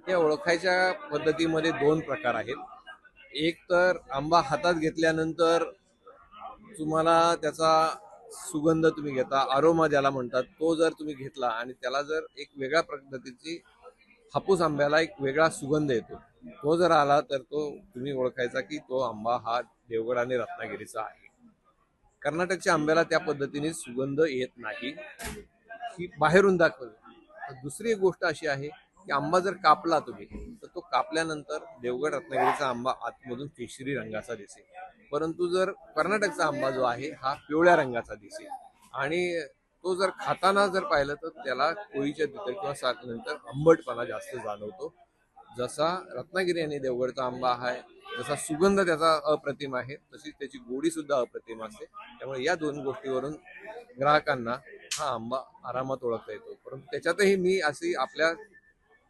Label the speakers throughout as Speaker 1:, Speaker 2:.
Speaker 1: या ओळखायच्या पद्धतीमध्ये दोन प्रकार आहेत. एक तर आंबा हातात घेतल्यानंतर तुम्हाला त्याचा सुगंध तुम्ही घेता, अरोमा ज्याला म्हणतात, तो जर तुम्ही घेतला आणि त्याला जर एक वेगळ्या पद्धतीची हापूस आंब्याला एक वेगळा सुगंध येतो, तो जर आला तर तो तुम्ही ओळखायचा की तो आंबा हा देवगड आणि रत्नागिरीचा आहे. कर्नाटकच्या आंब्याला त्या पद्धतीने सुगंध येत नाही, ही बाहेरून दाखवली. तर दुसरी एक गोष्ट अशी आहे की आंबा जर कापला तुम्ही, तर तो कापल्यानंतर देवगड रत्नागिरीचा आंबा आतमधून केशरी रंगाचा दिसेल, परंतु जर कर्नाटकचा आंबा जो आहे हा पिवळ्या रंगाचा दिसेल. आणि तो जर खाताना जर पाहिलं तर त्याला कोळीच्या तिथे किंवा सात नंतर आंबटपणा जास्त जाणवतो. जसा रत्नागिरी आणि देवगडचा आंबा आहे, जसा सुगंध त्याचा अप्रतिम आहे, तशीच त्याची गोडी सुद्धा अप्रतिम असते. त्यामुळे या दोन गोष्टीवरून ग्राहकांना हा आंबा आरामात ओळखता येतो. परंतु त्याच्यातही मी अशी आपल्या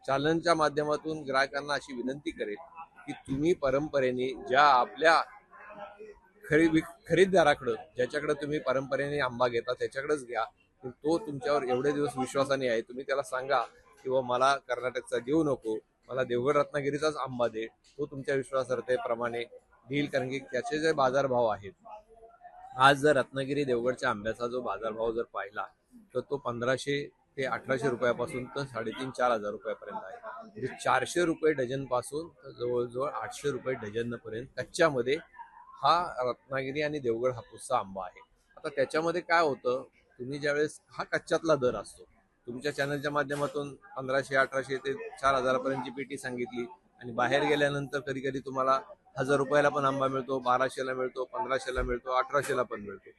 Speaker 1: चॅनलच्या माध्यमातून ग्राहकांना अशी विनंती करेल की तुम्ही परंपरेने ज्या आपल्या खरीददाराकडं, ज्याच्याकडे तुम्ही परंपरेने आंबा घेता त्याच्याकडेच घ्या. तो तुमच्यावर एवढे दिवस विश्वासाने आहे, तुम्ही त्याला सांगा किंवा मला कर्नाटकचा देऊ नको, मला देवगड रत्नागिरीचाच आंबा दे, तो तुमच्या विश्वासार्हतेप्रमाणे देईल. कारण की त्याचे जे बाजारभाव आहेत, आज जर रत्नागिरी देवगडच्या आंब्याचा जो बाजारभाव जर पाहिला तर तो 1500 ते 1800 रुपयापासून तर 3,500-4,000 रुपयापर्यंत आहे. म्हणजे 400 रुपये डझन पासून तर जवळजवळ 800 रुपये डझन पर्यंत कच्च्यामध्ये हा रत्नागिरी आणि देवगड हापूसचा आंबा आहे. आता त्याच्यामध्ये काय होतं, तुम्ही ज्यावेळेस हा कच्च्यातला दर असतो, तुमच्या चॅनलच्या माध्यमातून 1500, 1800 ते 4,000 पर्यंतची पेटी सांगितली आणि बाहेर गेल्यानंतर कधी कधी तुम्हाला 1,000 रुपयाला पण आंबा मिळतो, 1200ला मिळतो, 1500ला मिळतो, 1800ला पण मिळतो.